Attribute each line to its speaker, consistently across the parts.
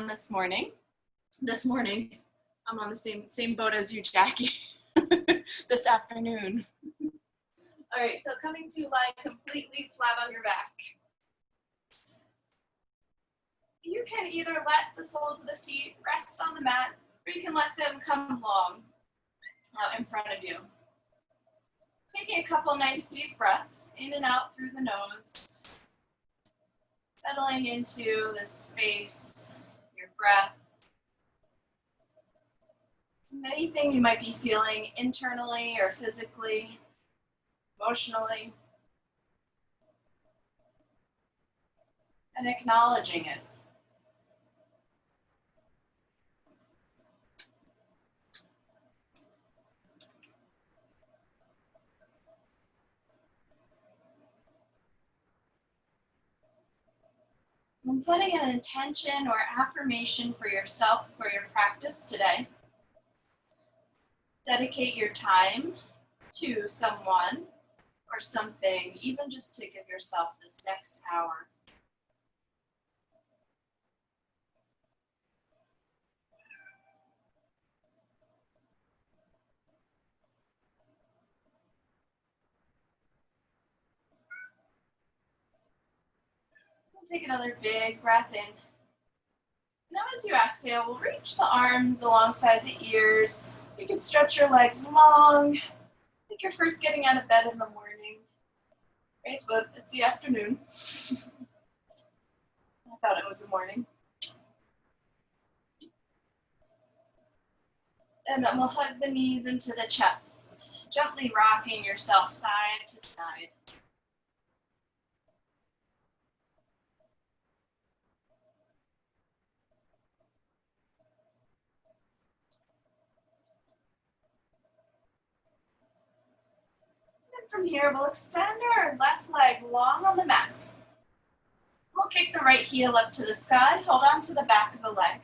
Speaker 1: this morning. This morning, I'm on the same boat as you, Jackie, this afternoon. All right, so coming to lie completely flat on your back. You can either let the soles of the feet rest on the mat, or you can let them come long out in front of you. Taking a couple nice deep breaths in and out through the nose. Settling into the space, your breath. Anything you might be feeling internally or physically, emotionally, and acknowledging it. And setting an intention or affirmation for yourself for your practice today. Dedicate your time to someone or something, even just to give yourself this next hour. Take another big breath in. Now as you exhale, we'll reach the arms alongside the ears. You can stretch your legs long, like you're first getting out of bed in the morning. Right, but it's the afternoon. I thought it was the morning. And then we'll hug the knees into the chest, gently rocking yourself side to side. From here, we'll extend our left leg long on the mat. We'll kick the right heel up to the sky, hold on to the back of the leg.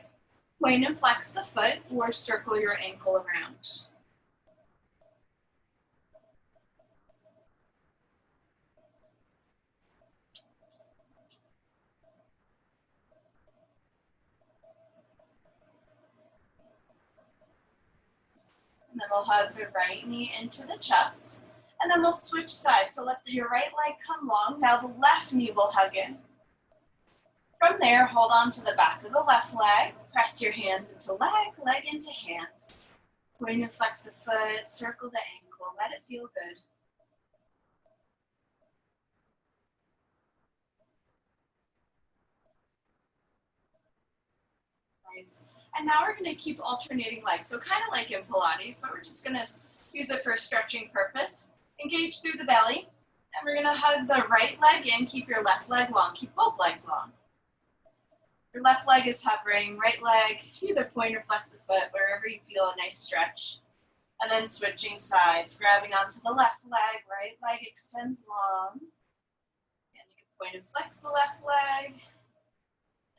Speaker 1: Point and flex the foot or circle your ankle around. And then we'll hug the right knee into the chest. And then we'll switch sides. So let your right leg come long. Now the left knee will hug in. From there, hold on to the back of the left leg. Press your hands into leg, leg into hands. Point and flex the foot, circle the ankle. Let it feel good. Nice. And now we're going to keep alternating legs. So kind of like in Pilates, but we're just going to use it for a stretching purpose. Engage through the belly. And we're going to hug the right leg in. Keep your left leg long. Keep both legs long. Your left leg is hovering. Right leg, either point or flex the foot, wherever you feel a nice stretch. And then switching sides. Grabbing onto the left leg. Right leg extends long. And you can point and flex the left leg.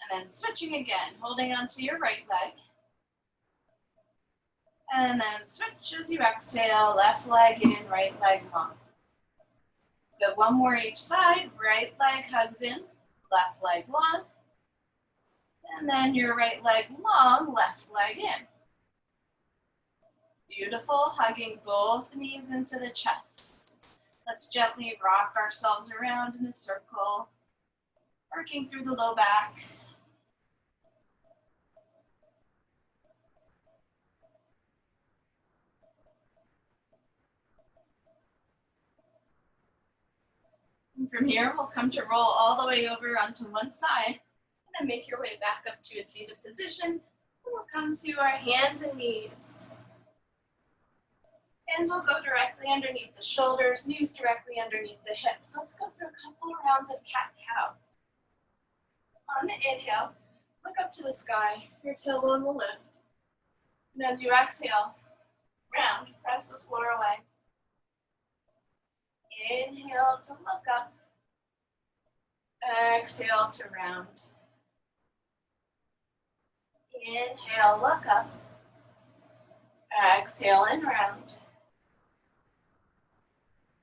Speaker 1: And then switching again, holding onto your right leg. And then switch as you exhale, left leg in, right leg long. Good, one more each side, right leg hugs in, left leg long. And then your right leg long, left leg in. Beautiful, hugging both knees into the chest. Let's gently rock ourselves around in a circle, working through the low back. And from here, we'll come to roll all the way over onto one side, and then make your way back up to a seated position. And we'll come to our hands and knees. Hands will go directly underneath the shoulders, knees directly underneath the hips. Let's go through a couple of rounds of cat-cow. On the inhale, look up to the sky. Your tailbone will lift. And as you exhale, round, press the floor away. Inhale to look up. Exhale to round. Inhale, look up. Exhale and round.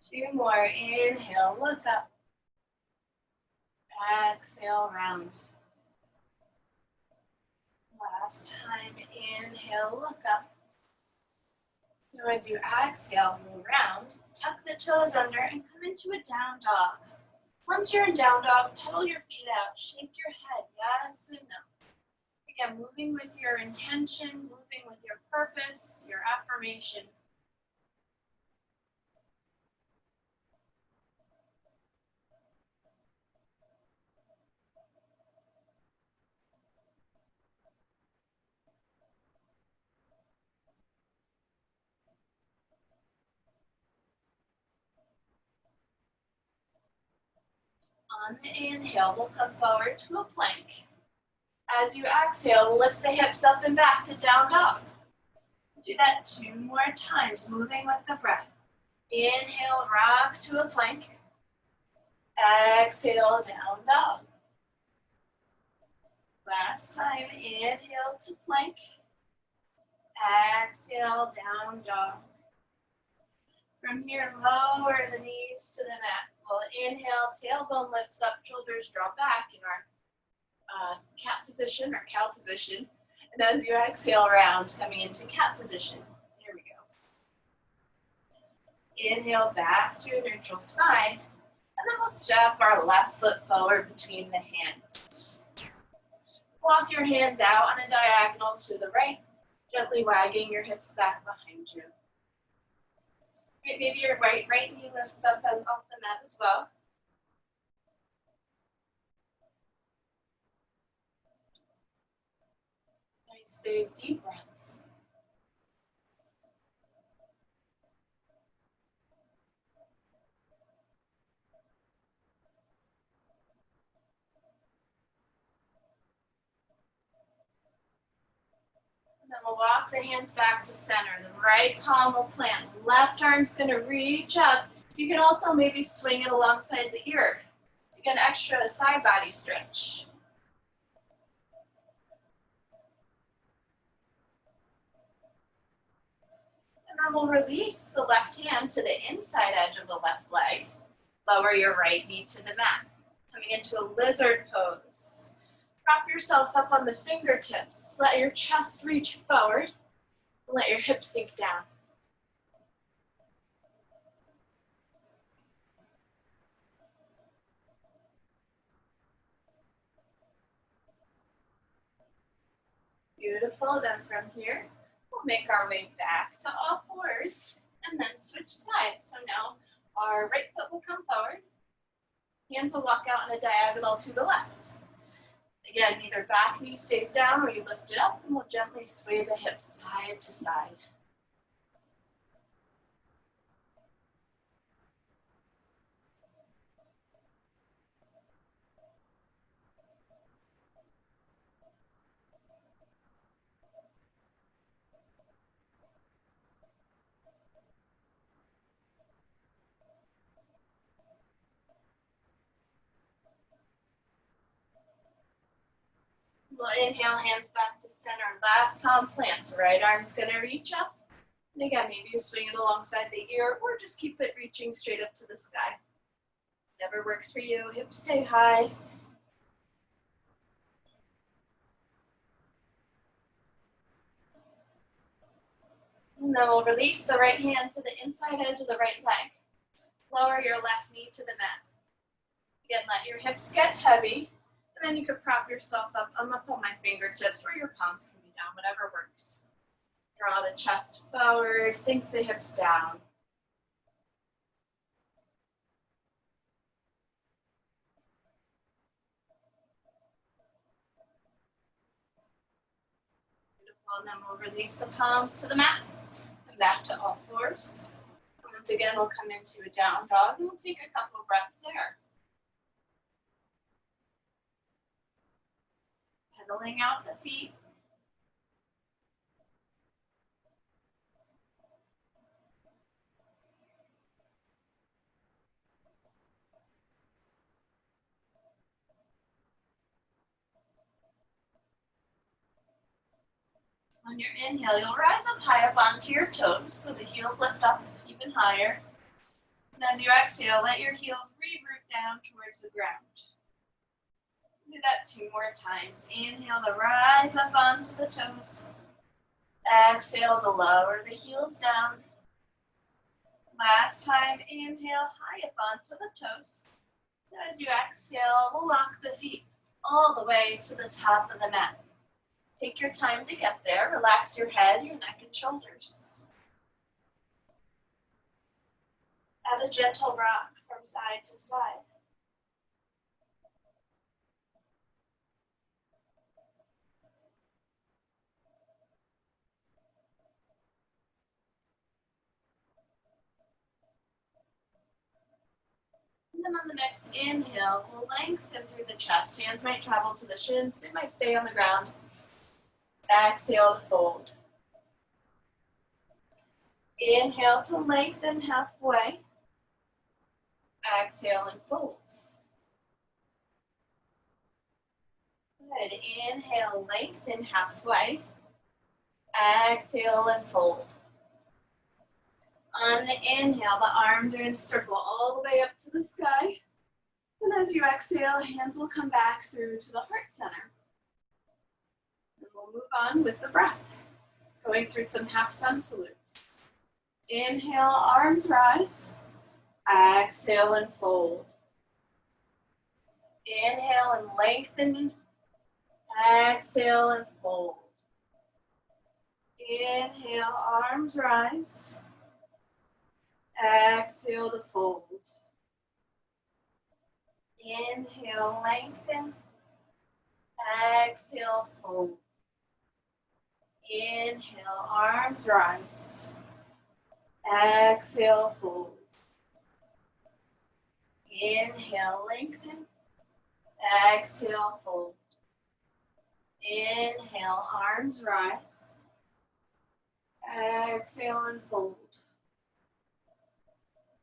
Speaker 1: Two more. Inhale, look up. Exhale, round. Last time, inhale, look up. Now as you exhale, move around, tuck the toes under and come into a down dog. Once you're in down dog, pedal your feet out, shake your head, yes and no. Again, moving with your intention, moving with your purpose, your affirmation. On the inhale, we'll come forward to a plank. As you exhale, lift the hips up and back to down dog. Do that 2 more times, moving with the breath. Inhale, rock to a plank. Exhale, down dog. Last time, inhale to plank. Exhale, down dog. From here, lower the knees to the mat. We'll inhale, tailbone lifts up, shoulders drop back in our cat position or cow position. And as you exhale around, coming into cat position. Here we go. Inhale back to a neutral spine. And then we'll step our left foot forward between the hands. Walk your hands out on a diagonal to the right, gently wagging your hips back behind you. Maybe your right knee lifts up off the mat as well. Nice big deep breaths. And then we'll walk the hands back to center. The right palm will plant. Left arm's going to reach up. You can also maybe swing it alongside the ear to get an extra side body stretch. And then we'll release the left hand to the inside edge of the left leg. Lower your right knee to the mat. Coming into a lizard pose. Prop yourself up on the fingertips. Let your chest reach forward. And let your hips sink down. Beautiful. Then from here, we'll make our way back to all fours and then switch sides. So now our right foot will come forward. Hands will walk out on a diagonal to the left. Again, either back knee stays down or you lift it up and we'll gently sway the hips side to side. We'll inhale, hands back to center. Left palm plants, right arm's gonna reach up. And again, maybe you swing it alongside the ear or just keep it reaching straight up to the sky. Whatever works for you, hips stay high. And then we'll release the right hand to the inside edge of the right leg. Lower your left knee to the mat. Again, let your hips get heavy. And then you can prop yourself up. I'm up on my fingertips or your palms can be down, whatever works. Draw the chest forward, sink the hips down. Beautiful, and then we'll release the palms to the mat. Come back to all fours. Once again, we'll come into a down dog and we'll take a couple breaths there. Pedaling out the feet. On your inhale, you'll rise up high up onto your toes so the heels lift up even higher. And as you exhale, let your heels re-root down towards the ground. Do that 2 more times. Inhale to rise up onto the toes. Exhale to lower the heels down. Last time, inhale high up onto the toes. As you exhale, walk the feet all the way to the top of the mat. Take your time to get there. Relax your head, your neck, and shoulders. Add a gentle rock from side to side. And then on the next inhale, we'll lengthen through the chest. Hands might travel to the shins. They might stay on the ground. Exhale to fold. Inhale to lengthen halfway. Exhale and fold. Good. Inhale, lengthen halfway. Exhale and fold. On the inhale, the arms are going to circle all the way up to the sky. And as you exhale, hands will come back through to the heart center. And we'll move on with the breath. Going through some half sun salutes. Inhale, arms rise. Exhale and fold. Inhale and lengthen. Exhale and fold. Inhale, arms rise. Exhale to fold. Inhale, lengthen. Exhale, fold. Inhale, arms rise. Exhale, fold. Inhale, lengthen. Exhale, fold. Inhale, arms rise. Exhale and fold.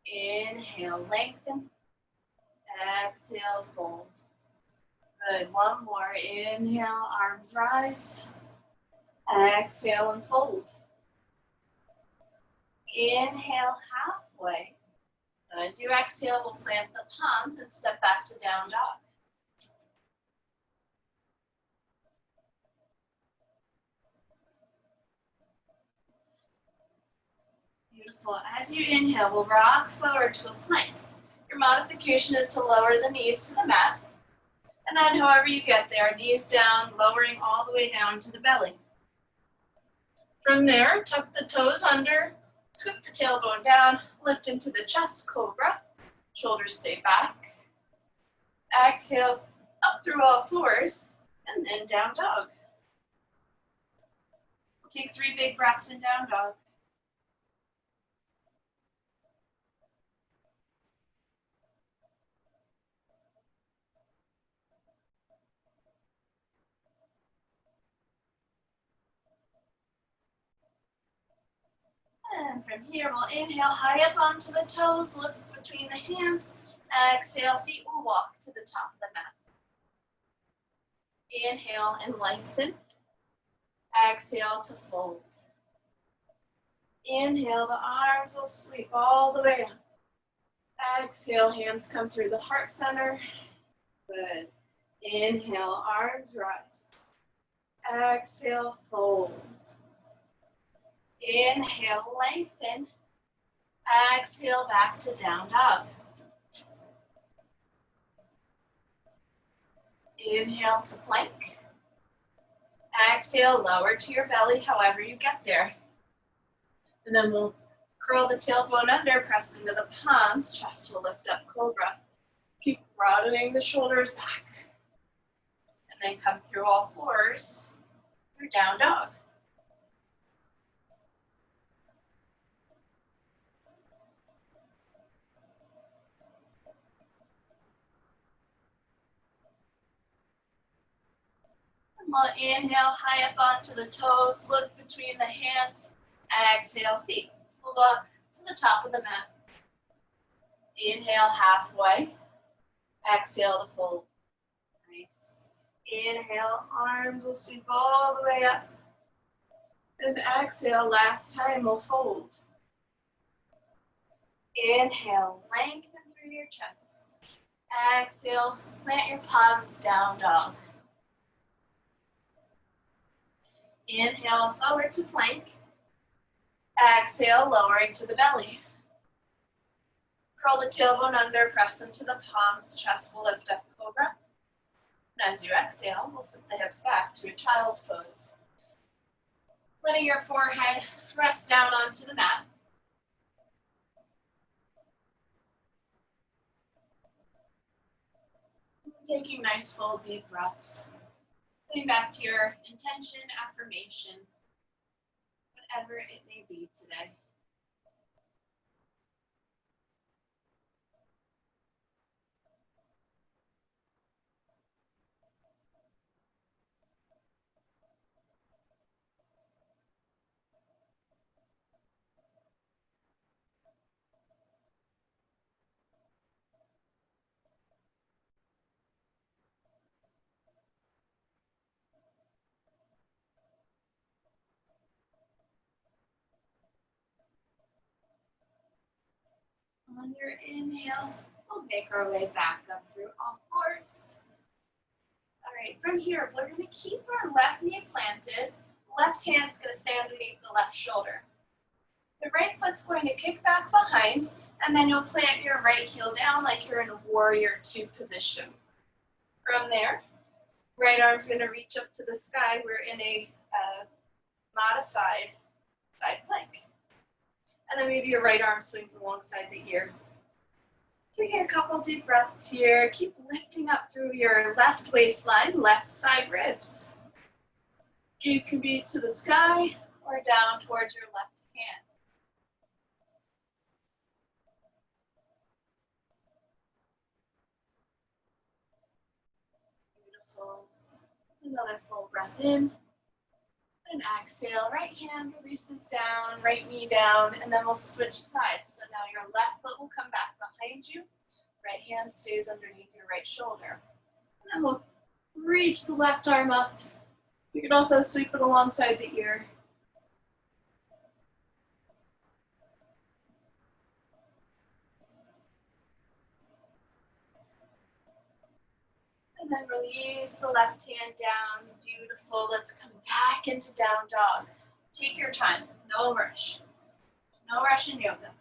Speaker 1: Inhale, lengthen. Exhale, fold. Good. One more. Inhale, arms rise. Exhale and fold. Inhale halfway. As you exhale, we'll plant the palms and step back to down dog. Beautiful. As you inhale, we'll rock forward to a plank. Your modification is to lower the knees to the mat. And then however you get there, knees down, lowering all the way down to the belly. From there, tuck the toes under, scoop the tailbone down, lift into the chest, cobra. Shoulders stay back. Exhale, up through all fours, and then down dog. We'll take 3 big breaths in down dog. And from here, we'll inhale high up onto the toes, lift between the hands. Exhale, feet will walk to the top of the mat. Inhale and lengthen. Exhale to fold. Inhale, the arms will sweep all the way up. Exhale, hands come through the heart center. Good. Inhale, arms rise. Exhale, fold. Inhale, lengthen. Exhale, back to down dog. Inhale to plank. Exhale, lower to your belly, however you get there. And then we'll curl the tailbone under, press into the palms, chest will lift up, cobra. Keep broadening the shoulders back. And then come through all fours, through down dog. And we'll inhale high up onto the toes, look between the hands. Exhale, feet will walk to the top of the mat. Inhale halfway. Exhale to fold. Nice. Inhale, arms will sweep all the way up. And exhale, last time we'll fold. Inhale, lengthen through your chest. Exhale, plant your palms, down dog. Inhale, forward to plank. Exhale, lowering to the belly. Curl the tailbone under, press into the palms, chest will lift up, cobra. And as you exhale, we'll sit the hips back to a child's pose. Letting your forehead rest down onto the mat. Taking nice full deep breaths. Getting back to your intention, affirmation, whatever it may be today. On your inhale, we'll make our way back up through all fours. All right, from here, we're going to keep our left knee planted. Left hand's going to stay underneath the left shoulder. The right foot's going to kick back behind, and then you'll plant your right heel down like you're in a warrior two position. From there, right arm's going to reach up to the sky. We're in a modified side plank. And then maybe your right arm swings alongside the ear. Taking a couple deep breaths here. Keep lifting up through your left waistline, left side ribs. Gaze can be to the sky or down towards your left hand. Beautiful. Another full breath in. And exhale, right hand releases down, right knee down, and then we'll switch sides. So now your left foot will come back behind you, right hand stays underneath your right shoulder. And then we'll reach the left arm up. You can also sweep it alongside the ear. And then release the left hand down. Beautiful. Let's come back into down dog. Take your time. No rush. No rush in yoga.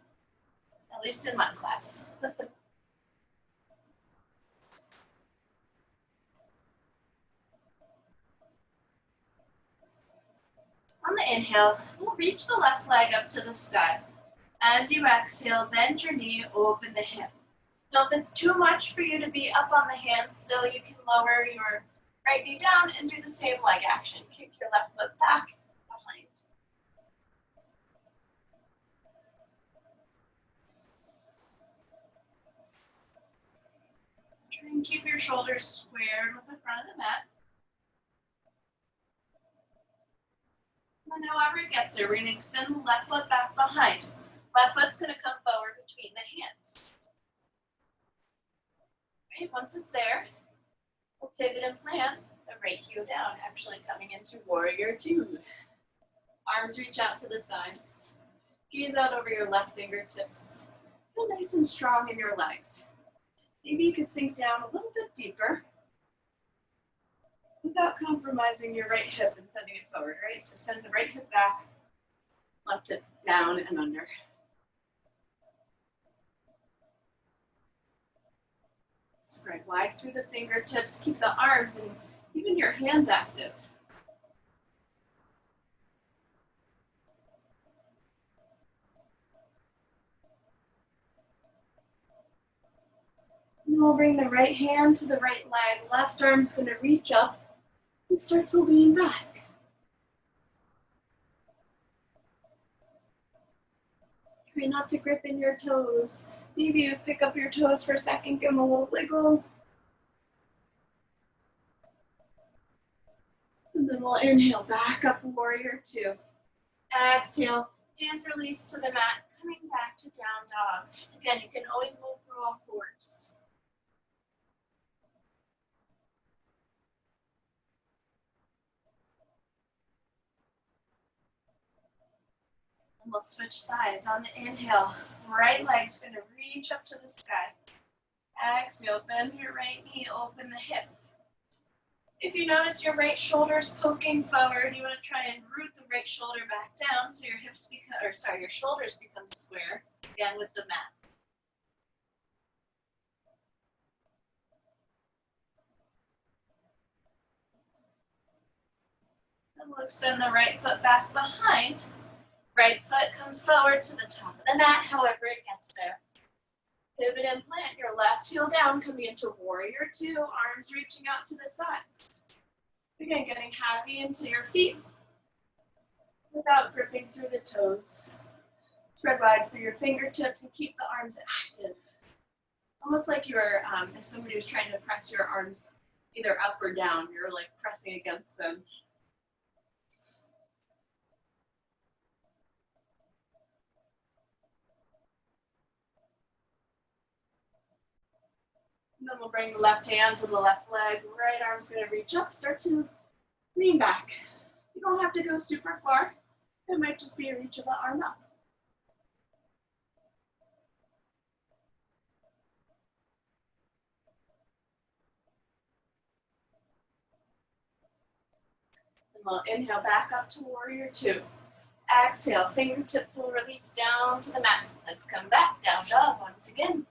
Speaker 1: At least in my class. On the inhale, we'll reach the left leg up to the sky. As you exhale, bend your knee, open the hip. Now, if it's too much for you to be up on the hands still, you can lower your right knee down and do the same leg action. Kick your left foot back, behind. Try and keep your shoulders squared with the front of the mat. And then however it gets there, we're going to extend the left foot back behind. Left foot's going to come forward between the hands. Right, once it's there, we'll pivot and plant the right heel down, actually coming into warrior two. Arms reach out to the sides. Gaze out over your left fingertips. Feel nice and strong in your legs. Maybe you could sink down a little bit deeper without compromising your right hip and sending it forward, right? So send the right hip back, left hip down and under. Spread wide through the fingertips. Keep the arms and even your hands active. And we'll bring the right hand to the right leg. Left arm's going to reach up and start to lean back. Try not to grip in your toes. Maybe you pick up your toes for a second, give them a little wiggle. And then we'll inhale back up, warrior two. Exhale, hands release to the mat, coming back to down dog. Again, you can always move through all fours. And we'll switch sides on the inhale. Right leg's gonna reach up to the sky. Exhale, bend your right knee, open the hip. If you notice your right shoulder is poking forward, you want to try and root the right shoulder back down so your hips become, your shoulders become square, again with the mat. Then we'll extend the right foot back behind. Right foot comes forward to the top of the mat, however it gets there. Pivot and plant your left heel down, coming into warrior two, arms reaching out to the sides. Again, getting heavy into your feet without gripping through the toes. Spread wide through your fingertips and keep the arms active. Almost like you're, if somebody was trying to press your arms either up or down, you're like pressing against them. And then we'll bring the left hand to the left leg. Right arm's gonna reach up, start to lean back. You don't have to go super far. It might just be a reach of the arm up. And we'll inhale back up to warrior two. Exhale, fingertips will release down to the mat. Let's come back, down dog once again.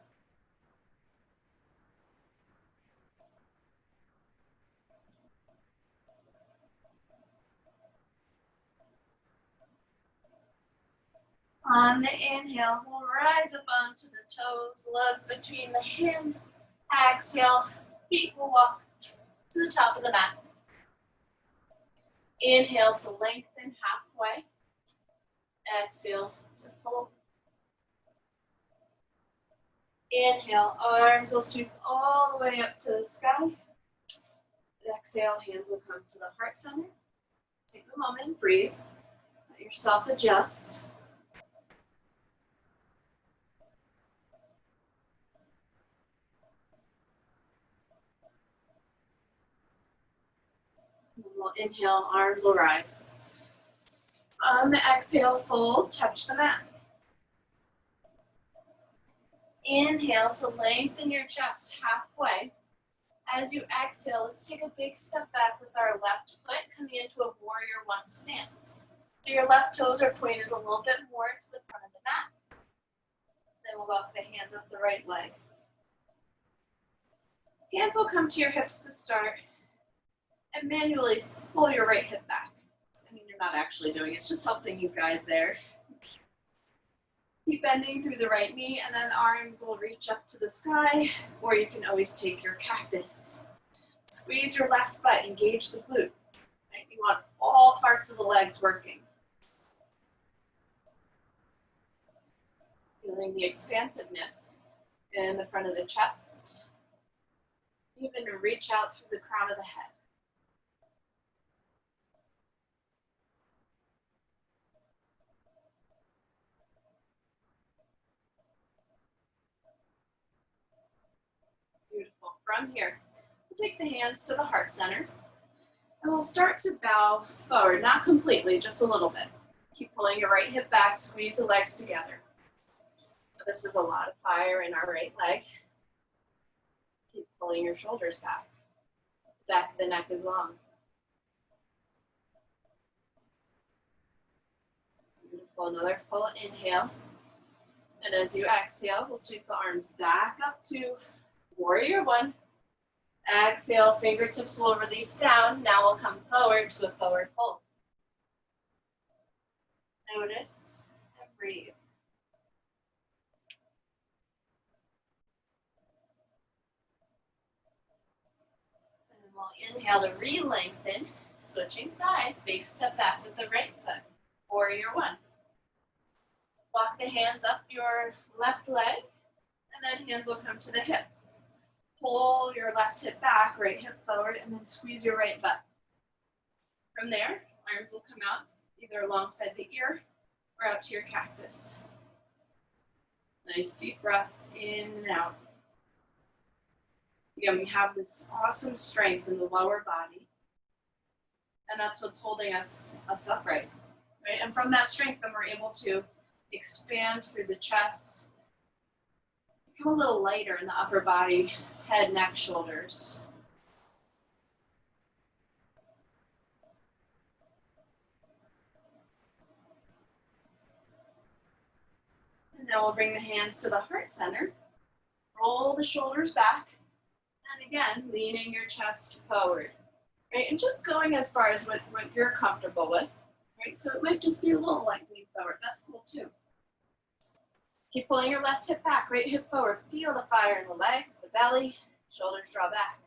Speaker 1: On the inhale, we'll rise up onto the toes, look between the hands. Exhale, feet will walk to the top of the mat. Inhale to lengthen halfway. Exhale to fold. Inhale, arms will sweep all the way up to the sky. Exhale, hands will come to the heart center. Take a moment, breathe. Let yourself adjust. And we'll inhale, arms will rise. On the exhale, fold, touch the mat. Inhale to lengthen your chest halfway. As you exhale, let's take a big step back with our left foot coming into a warrior one stance. So your left toes are pointed a little bit more to the front of the mat. Then we'll walk the hands up the right leg. Hands will come to your hips to start, and manually pull your right hip back. I mean, you're not actually doing it, it's just helping you guide there. Keep bending through the right knee, and then arms will reach up to the sky, or you can always take your cactus. Squeeze your left butt, engage the glute. Right? You want all parts of the legs working. Feeling the expansiveness in the front of the chest. Even to reach out through the crown of the head. Beautiful. From here, we'll take the hands to the heart center. And we'll start to bow forward, not completely, just a little bit. Keep pulling your right hip back, squeeze the legs together. This is a lot of fire in our right leg. Keep pulling your shoulders back. The back of the neck is long. Beautiful. Another full inhale. And as you exhale, we'll sweep the arms back up to warrior one. Exhale, fingertips will release down. Now we'll come forward to a forward fold. Notice and breathe. And we'll inhale to re-lengthen, switching sides, big step back with the right foot. Warrior one. Walk the hands up your left leg, and then hands will come to the hips. Pull your left hip back, right hip forward, and then squeeze your right butt. From there, arms will come out either alongside the ear or out to your cactus. Nice deep breaths in and out. Again, we have this awesome strength in the lower body, and that's what's holding us upright, right? And from that strength, then we're able to expand through the chest, Become a little lighter in the upper body, head, neck, shoulders. And now we'll bring the hands to the heart center. Roll the shoulders back. And again, leaning your chest forward. Right? And just going as far as what you're comfortable with. Right? So it might just be a little like lean forward. That's cool too. Keep pulling your left hip back, right hip forward. Feel the fire in the legs, the belly, shoulders draw back.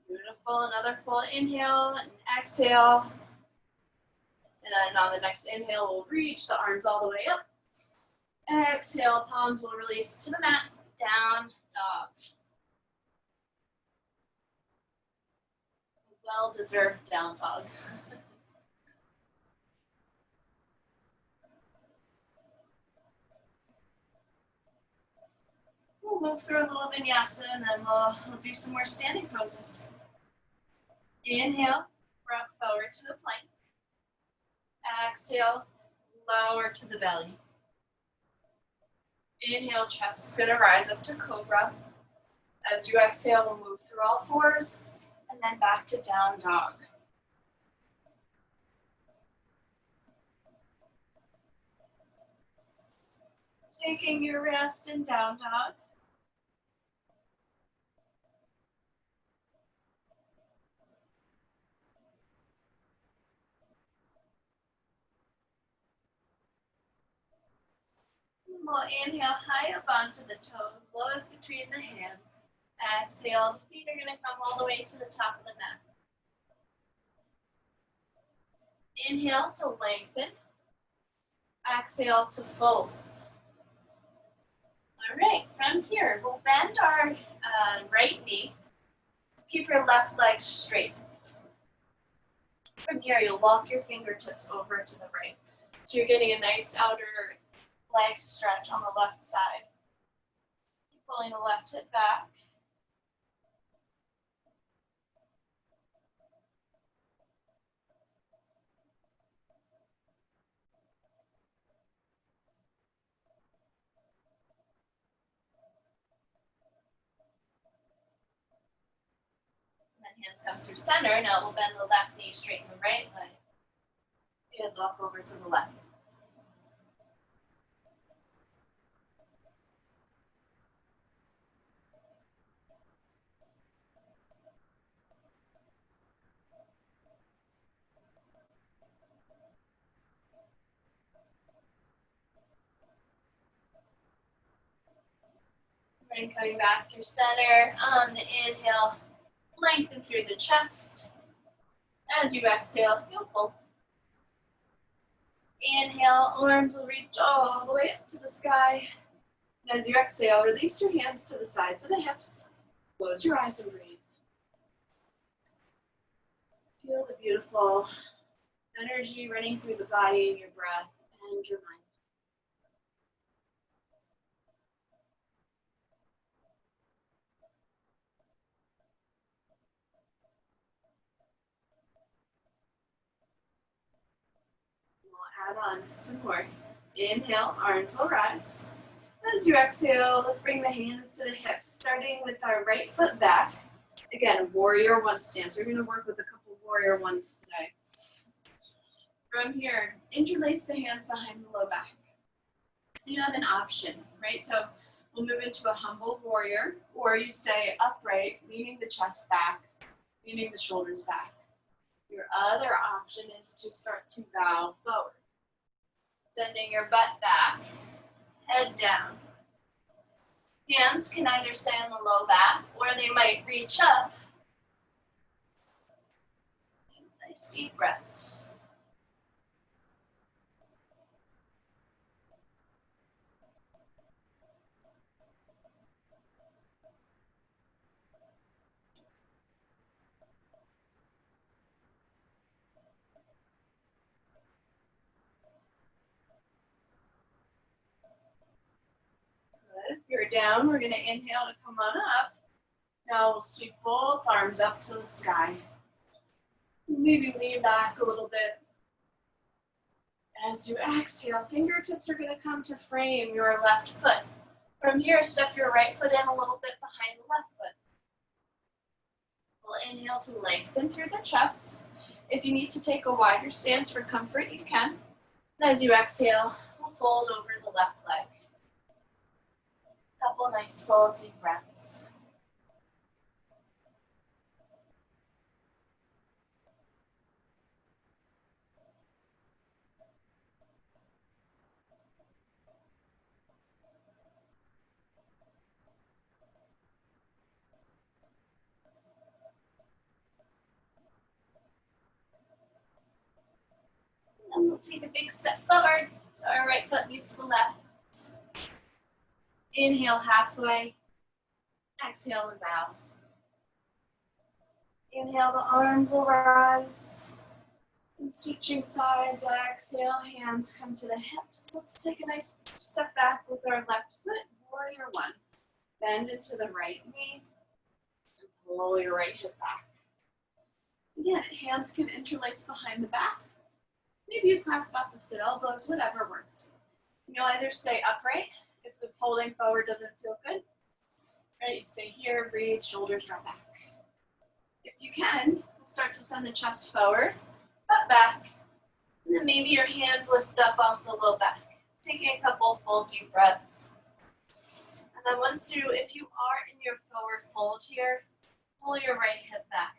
Speaker 1: Beautiful. Another full inhale and exhale. And then on the next inhale, we'll reach the arms all the way up. Exhale, palms will release to the mat. Down dog. Well-deserved down dog. We'll move through a little vinyasa and then we'll do some more standing poses. Inhale, rock forward to the plank. Exhale, lower to the belly. Inhale, chest is going to rise up to cobra. As you exhale, we'll move through all fours and then back to down dog. Taking your rest in down dog. We'll inhale high up onto the toes, look between the hands. Exhale, the feet are going to come all the way to the top of the mat. Inhale to lengthen. Exhale to fold. All right, from here, we'll bend our right knee. Keep your left leg straight. From here, you'll walk your fingertips over to the right. So you're getting a nice outer leg stretch on the left side. Keep pulling the left hip back. Hands come through center. Now we'll bend the left knee, straighten the right leg. Hands walk over to the left. Then coming back through center. On the inhale, lengthen through the chest. As you exhale, you'll fold. Inhale, arms will reach all the way up to the sky. And as you exhale, release your hands to the sides of the hips. Close your eyes and breathe. Feel the beautiful energy running through the body, your breath, and your mind. We'll add on some more. Inhale, arms will rise. As you exhale, let's bring the hands to the hips, starting with our right foot back. Again, warrior one stance. We're going to work with a couple warrior ones today. From here, interlace the hands behind the low back. You have an option, right? So we'll move into a humble warrior, or you stay upright, leaning the chest back, leaning the shoulders back. Your other option is to start to bow forward. Sending your butt back, head down. Hands can either stay on the low back or they might reach up. Nice deep breaths. Good. If you're down, we're going to inhale to come on up. Now we'll sweep both arms up to the sky. Maybe lean back a little bit. As you exhale, fingertips are going to come to frame your left foot. From here, step your right foot in a little bit behind the left foot. We'll inhale to lengthen through the chest. If you need to take a wider stance for comfort, you can. And as you exhale, we'll fold over the left leg. Couple nice full deep breaths. And we'll take a big step forward so our right foot meets the left. Inhale halfway. Exhale and bow. Inhale, the arms will rise. And switching sides, exhale, hands come to the hips. Let's take a nice step back with our left foot, warrior one. Bend into the right knee, and pull your right hip back. Again, hands can interlace behind the back. Maybe you clasp opposite elbows, whatever works. You'll either stay upright if the folding forward doesn't feel good. Right, you stay here, breathe, shoulders drop back. If you can, we'll start to send the chest forward, butt back, and then maybe your hands lift up off the low back. Taking a couple full deep breaths. And then if you are in your forward fold here, pull your right hip back.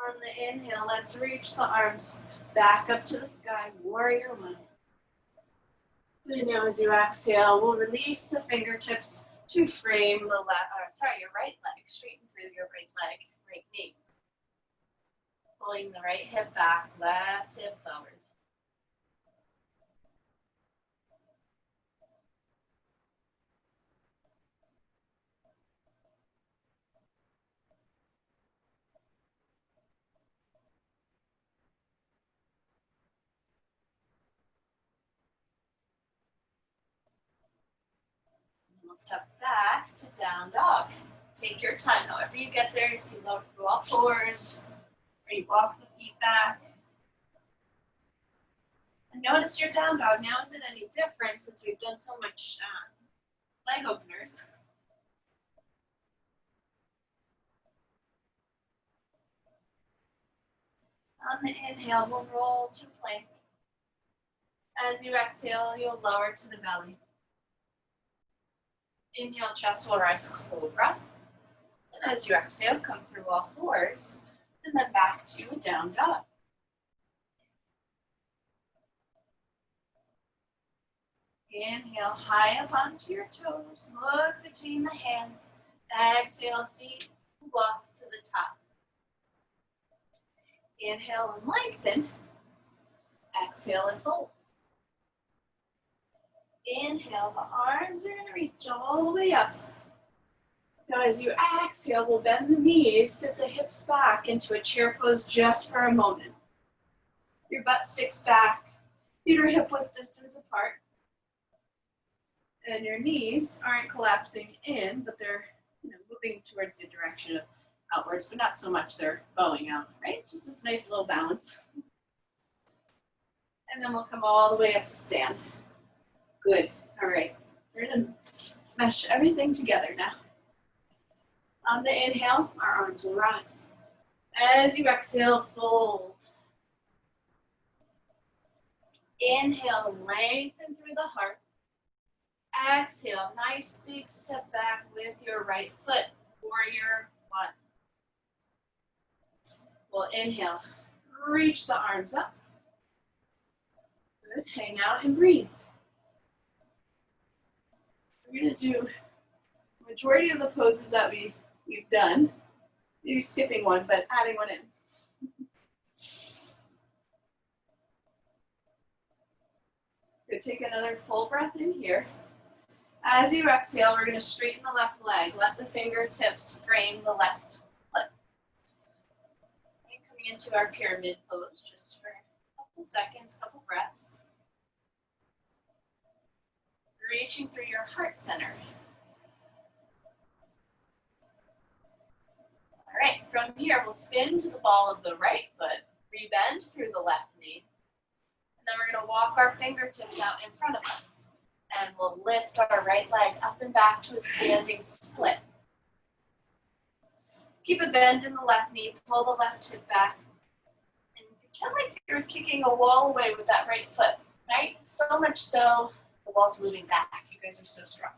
Speaker 1: On the inhale, let's reach the arms back up to the sky, warrior one. And now as you exhale, we'll release the fingertips to frame your right leg, straighten through your right leg, right knee. Pulling the right hip back, left hip forward. We'll step back to down dog. Take your time, however you get there. If you go through all fours, or you walk the feet back. And notice your down dog. Now, is it any different since we've done so much leg openers? On the inhale, we'll roll to plank. As you exhale, you'll lower to the belly. Inhale, chest will rise, cobra. And as you exhale, come through all fours, and then back to a down dog. Inhale, high up onto your toes, look between the hands. Exhale, feet walk to the top. Inhale and lengthen. Exhale and fold. Inhale, the arms are going to reach all the way up. Now as you exhale, we'll bend the knees, sit the hips back into a chair pose just for a moment. Your butt sticks back, feet are hip-width distance apart. And your knees aren't collapsing in, but they're moving towards the direction of outwards, but not so much they're bowing out, right? Just this nice little balance. And then we'll come all the way up to stand. Good. All right. We're going to mesh everything together now. On the inhale, our arms will rise. As you exhale, fold. Inhale, lengthen through the heart. Exhale, nice big step back with your right foot, warrior one. We'll inhale, reach the arms up. Good, hang out and breathe. We're gonna do the majority of the poses that we've done Maybe skipping one, but adding one in. Good, take another full breath in here. As you exhale, we're going to straighten the left leg. Let the fingertips frame the left foot. And coming into our pyramid pose just for a couple seconds, couple breaths. Reaching through your heart center. All right, from here, we'll spin to the ball of the right foot, rebend through the left knee, and then we're going to walk our fingertips out in front of us, and we'll lift our right leg up and back to a standing split. Keep a bend in the left knee, pull the left hip back, and pretend like you're kicking a wall away with that right foot, right? So much so, the wall's moving back. You guys are so strong.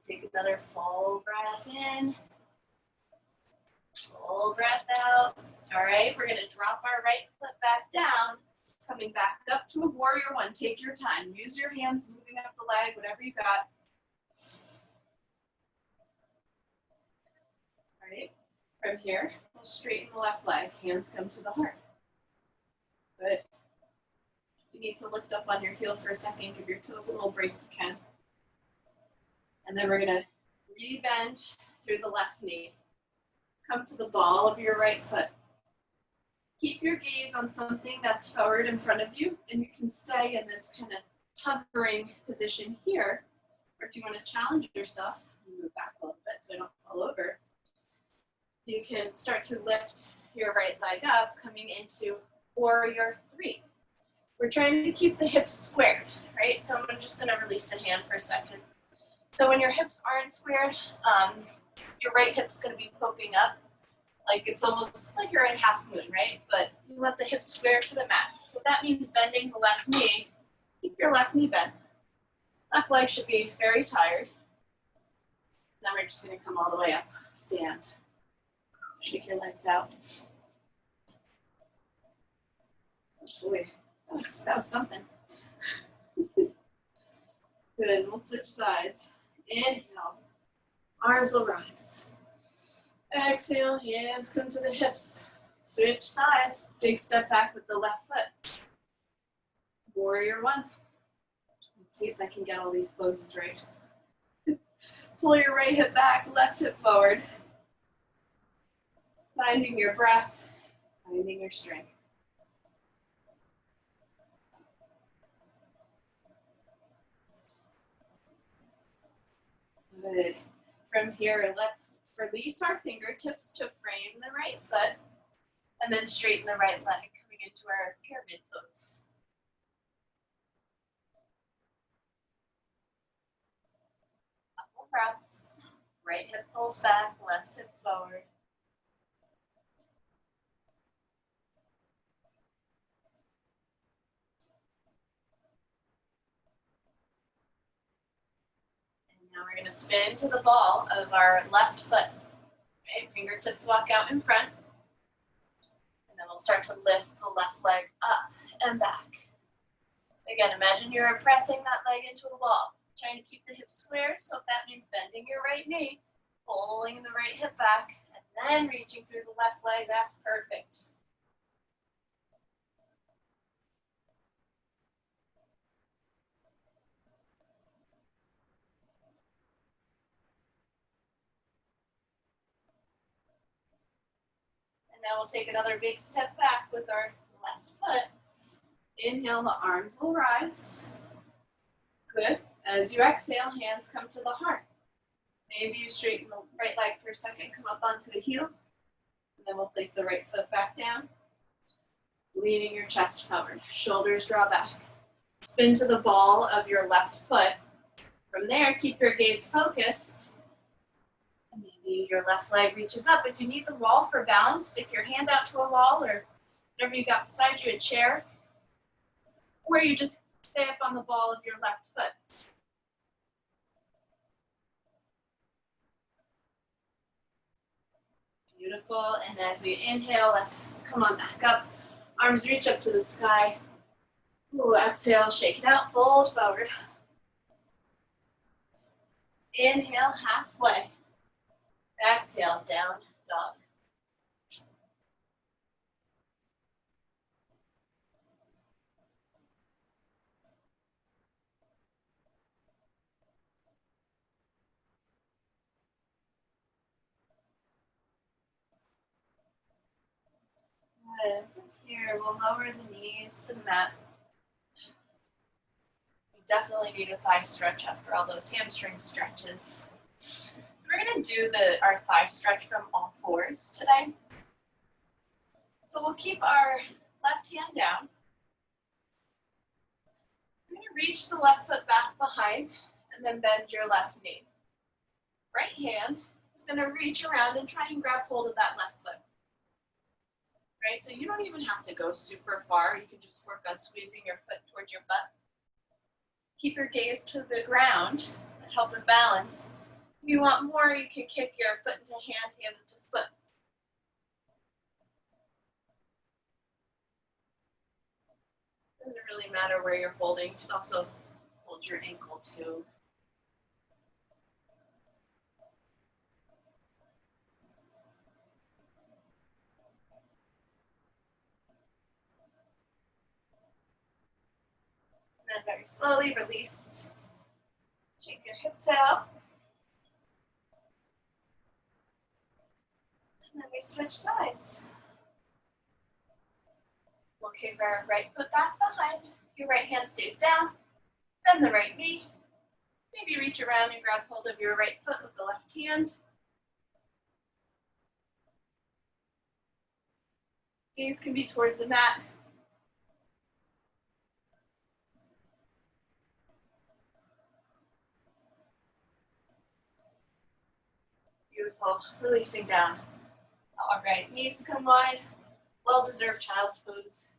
Speaker 1: Take another full breath in, full breath out. All right, we're gonna drop our right foot back down, coming back up to a warrior one. Take your time, use your hands, moving up the leg, whatever you got. All right, from here, we'll straighten the left leg, hands come to the heart. Good. You need to lift up on your heel for a second, give your toes a little break if you can. And then we're gonna rebend through the left knee. Come to the ball of your right foot. Keep your gaze on something that's forward in front of you, and you can stay in this kind of hovering position here. Or if you want to challenge yourself, move back a little bit so I don't fall over. You can start to lift your right leg up, coming into warrior three. We're trying to keep the hips squared, right? So I'm just gonna release a hand for a second. So when your hips aren't squared, your right hip's going to be poking up, like it's almost like you're in half moon, right? But you want the hips square to the mat. So that means bending the left knee. Keep your left knee bent. Left leg should be very tired. Then we're just going to come all the way up. Stand. Shake your legs out. Oh boy, that was something. Good, we'll switch sides. Inhale, arms will rise. Exhale, hands come to the hips. Switch sides, big step back with the left foot. Warrior one. Let's see if I can get all these poses right. Pull your right hip back, left hip forward. Finding your breath, finding your strength. Good. From here, let's release our fingertips to frame the right foot and then straighten the right leg, coming into our pyramid pose. Couple breaths. Right hip pulls back, left hip forward. Now we're going to spin to the ball of our left foot. Okay, fingertips walk out in front. And then we'll start to lift the left leg up and back. Again, imagine you're pressing that leg into the wall. Trying to keep the hips square, so if that means bending your right knee, pulling the right hip back, and then reaching through the left leg, that's perfect. And now we'll take another big step back with our left foot. Inhale, the arms will rise. Good. As you exhale, hands come to the heart. Maybe you straighten the right leg for a second, come up onto the heel. And then we'll place the right foot back down. Leaning your chest forward. Shoulders draw back. Spin to the ball of your left foot. From there, keep your gaze focused. Maybe your left leg reaches up. If you need the wall for balance, stick your hand out to a wall or whatever you got beside you, a chair. Or you just stay up on the ball of your left foot. Beautiful. And as we inhale, let's come on back up. Arms reach up to the sky. Ooh, exhale, shake it out, fold forward. Inhale halfway. Exhale, down dog. Good. From here, we'll lower the knees to the mat. You definitely need a thigh stretch after all those hamstring stretches. So we're going to do our thigh stretch from all fours today. So we'll keep our left hand down. You're going to reach the left foot back behind and then bend your left knee. Right hand is going to reach around and try and grab hold of that left foot. Right, so you don't even have to go super far. You can just work on squeezing your foot towards your butt. Keep your gaze to the ground and help with balance. If you want more, you can kick your foot into hand, hand into foot. Doesn't really matter where you're holding. You can also hold your ankle too. And then very slowly release. Shake your hips out. And then we switch sides. We'll kick our right foot back behind. Your right hand stays down. Bend the right knee. Maybe reach around and grab hold of your right foot with the left hand. Gaze can be towards the mat. Beautiful. Releasing down. All right, knees come wide. Well-deserved child's pose.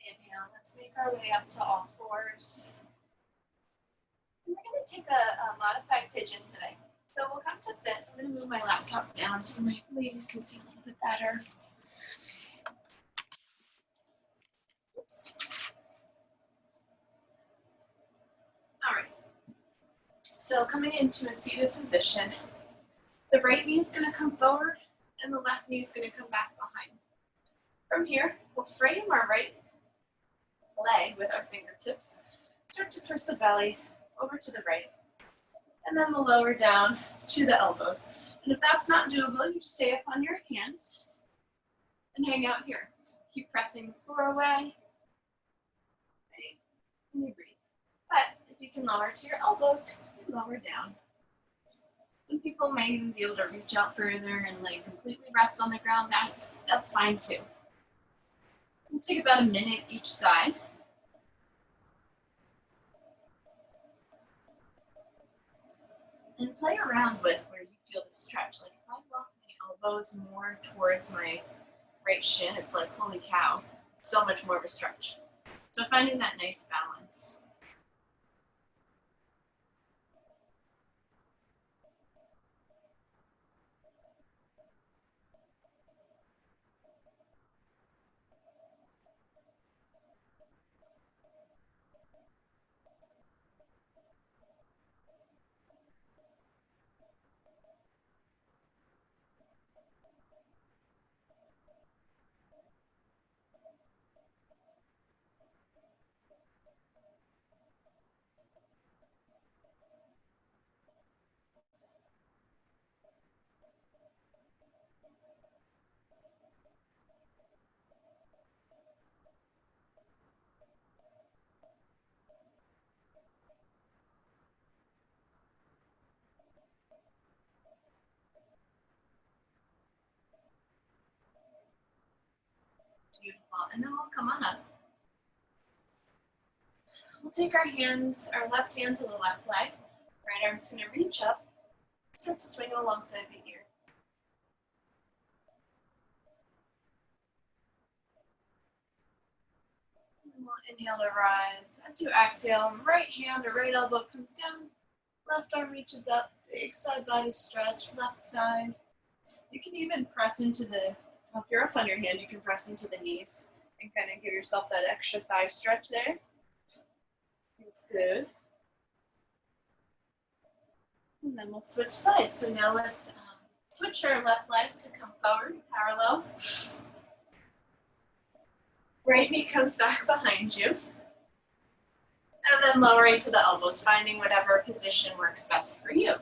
Speaker 1: Inhale, let's make our way up to all fours. And we're going to take a modified pigeon today. So we'll come to sit. I'm going to move my laptop down so my ladies can see a little bit better. Oops. All right. So coming into a seated position, the right knee is going to come forward and the left knee is going to come back behind. From here, we'll frame our right leg with our fingertips. Start to twist the belly over to the right. And then we'll lower down to the elbows. And if that's not doable, you stay up on your hands and hang out here. Keep pressing the floor away. Right? And you breathe. But if you can lower to your elbows, you lower down. Some people might even be able to reach out further and like completely rest on the ground. That's fine too. We'll take about a minute each side. And play around with where you feel the stretch. Like if I walk my elbows more towards my right shin, it's like, holy cow, so much more of a stretch. So finding that nice balance. Beautiful. And then we'll come on up. We'll take our hands, our left hand to the left leg. Right arm's going to reach up. Start to swing alongside the ear. And we'll inhale to rise. As you exhale, right hand or right elbow comes down. Left arm reaches up. Big side body stretch. Left side. You can even press into the, if you're up on your hand, you can press into the knees and kind of give yourself that extra thigh stretch there. Feels good. And then we'll switch sides. So now let's switch our left leg to come forward, parallel. Right knee comes back behind you. And then lowering to the elbows, finding whatever position works best for you.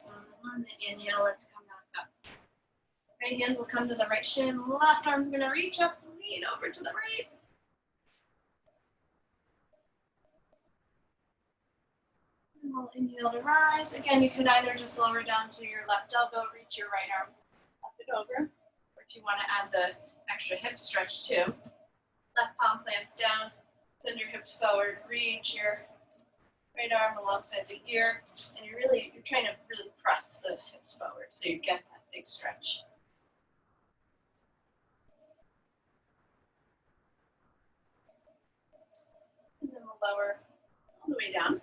Speaker 1: So on the inhale, let's come back up. Right hand will come to the right shin. Left arm's going to reach up, lean over to the right. And we'll inhale to rise. Again, you could either just lower down to your left elbow, reach your right arm up and over, or if you want to add the extra hip stretch too. Left palm plants down, send your hips forward, reach your right arm alongside the ear, and you're trying to really press the hips forward so you get that big stretch. And then we'll lower all the way down.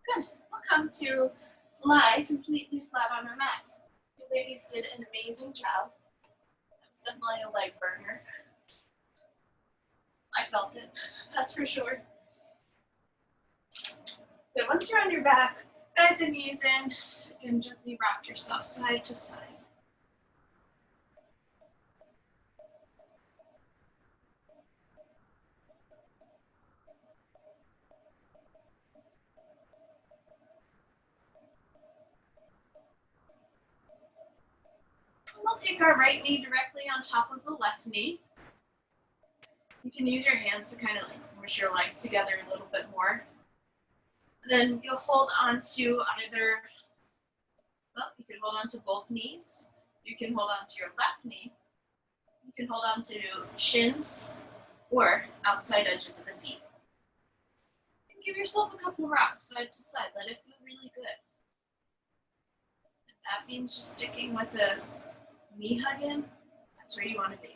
Speaker 1: Good. We'll come to lie completely flat on our mat. You ladies did an amazing job. That was definitely a leg burner. I felt it, that's for sure. Good. Once you're on your back, guide the knees in and gently rock yourself side to side. We'll take our right knee directly on top of the left knee. You can use your hands to kind of like push your legs together a little bit more. And then you'll hold on to either, well, you can hold on to both knees. You can hold on to your left knee. You can hold on to shins or outside edges of the feet. And give yourself a couple rocks side to side. Let it feel really good. If that means just sticking with the knee hug in, that's where you want to be.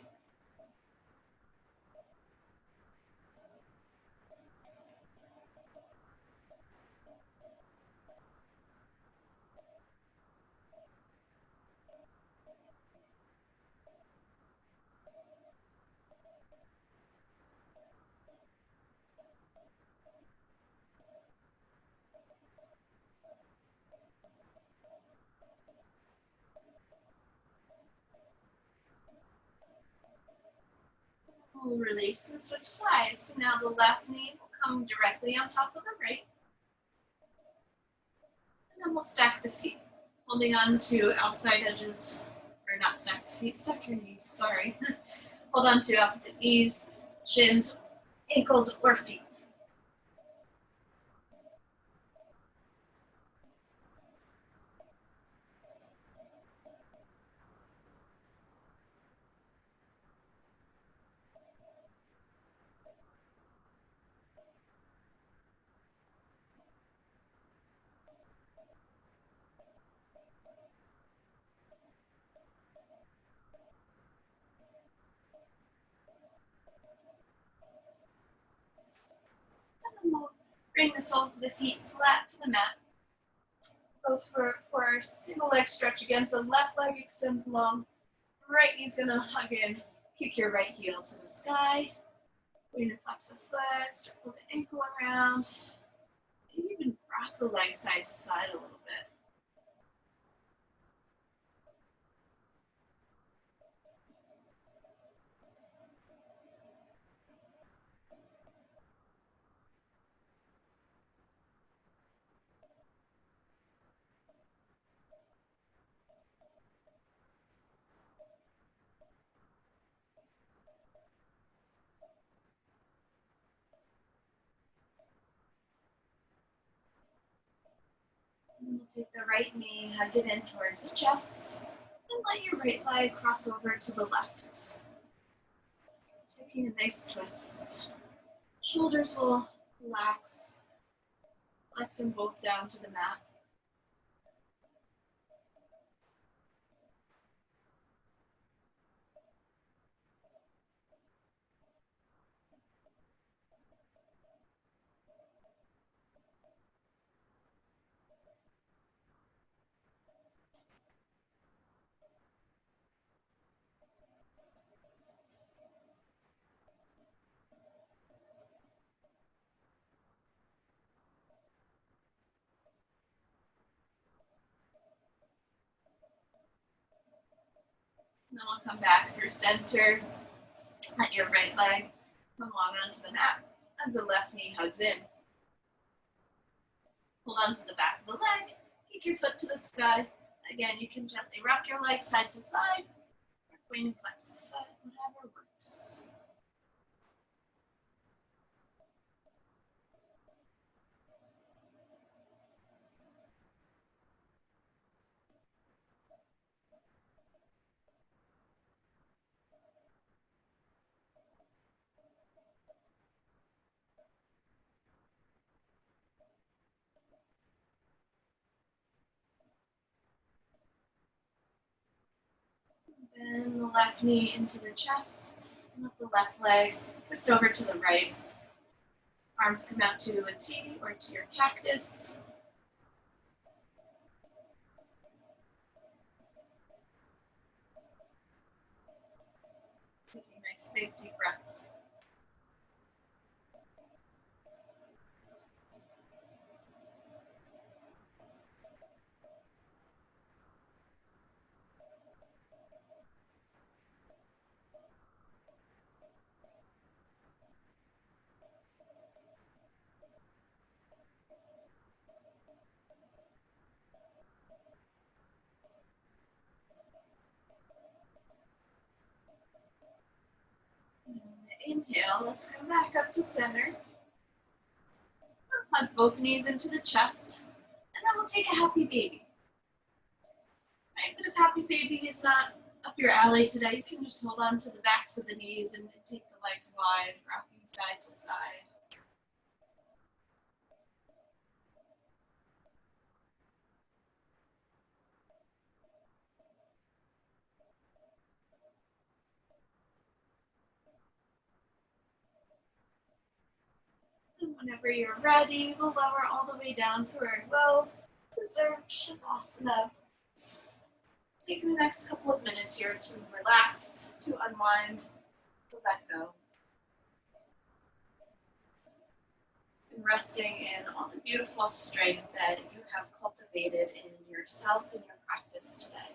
Speaker 1: We'll release and switch sides. So now the left knee will come directly on top of the right. And then we'll stack the feet, holding on to outside edges, or not stack the feet, stack your knees, sorry. Hold on to opposite knees, shins, ankles, or feet. Bring the soles of the feet flat to the mat. Go for a single leg stretch again. So left leg extends long. Right knee's gonna hug in. Kick your right heel to the sky. We're gonna flex the foot, circle the ankle around. Maybe even rock the leg side to side a little bit. And we'll take the right knee, hug it in towards the chest, and let your right leg cross over to the left. Taking a nice twist. Shoulders will relax, flexing both down to the mat. And then we'll come back through center. Let your right leg come along onto the mat as the left knee hugs in. Hold on to the back of the leg. Kick your foot to the sky. Again, you can gently rock your leg side to side. Or point and flex the foot, whatever works. Bend the left knee into the chest. And let the left leg twist over to the right. Arms come out to a T or to your cactus. Taking nice big deep breaths. Inhale, let's come back up to center. Hug both knees into the chest, and then we'll take a happy baby. Right, but if happy baby is not up your alley today, you can just hold on to the backs of the knees and take the legs wide, rocking side to side. And whenever you're ready, we'll lower all the way down through our well-deserved Shavasana. Take the next couple of minutes here to relax, to unwind, to let go. And resting in all the beautiful strength that you have cultivated in yourself and your practice today.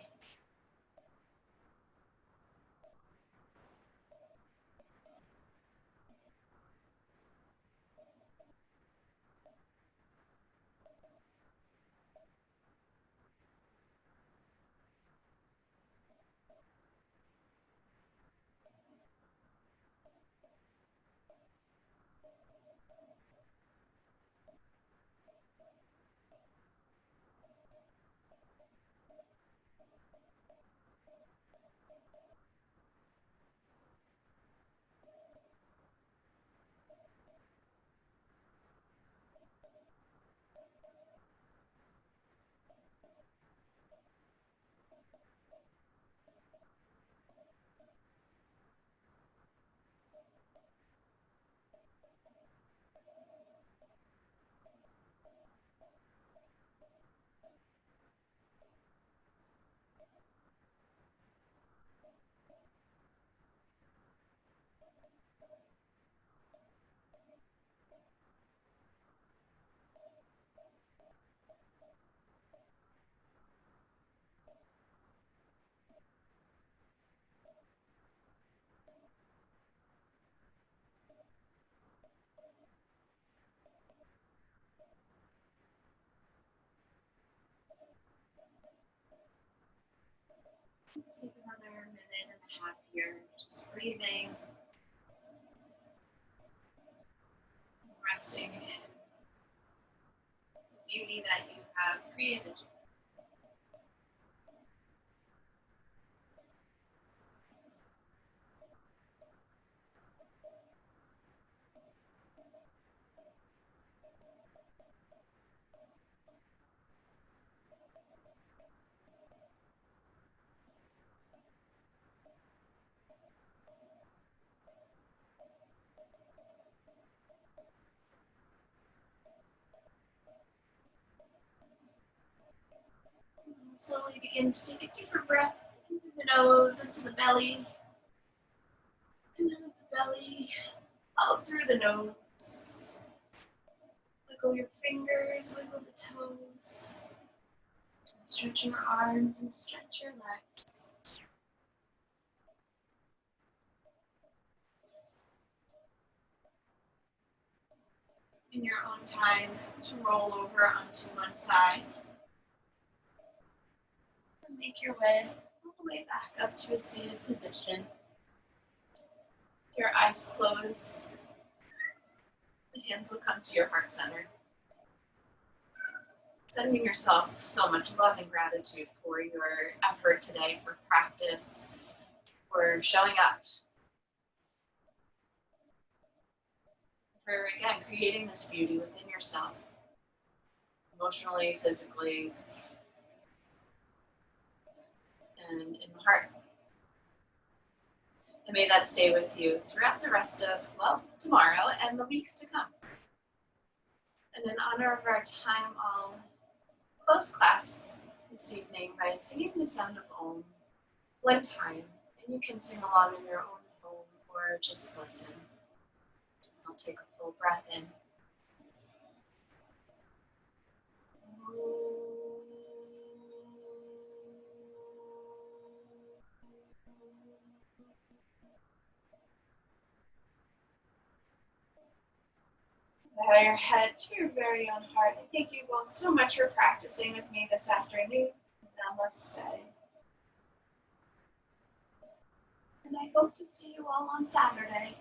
Speaker 1: Take another minute and a half here, just breathing, resting in the beauty that you have created. And slowly begin to take a deeper breath into the nose, into the belly, and out of the belly, out through the nose. Wiggle your fingers, wiggle the toes. Stretch your arms and stretch your legs. In your own time, to roll over onto one side. And make your way all the way back up to a seated position. With your eyes closed, the hands will come to your heart center. Sending yourself so much love and gratitude for your effort today, for practice, for showing up, for, again, creating this beauty within yourself, emotionally, physically, and in the heart. And may that stay with you throughout the rest of, well, tomorrow and the weeks to come. And in honor of our time, I'll close class this evening by singing the sound of Om one time. And you can sing along in your own home or just listen. I'll take a full breath in. Bow your head to your very own heart. I thank you both so much for practicing with me this afternoon. Namaste. And I hope to see you all on Saturday.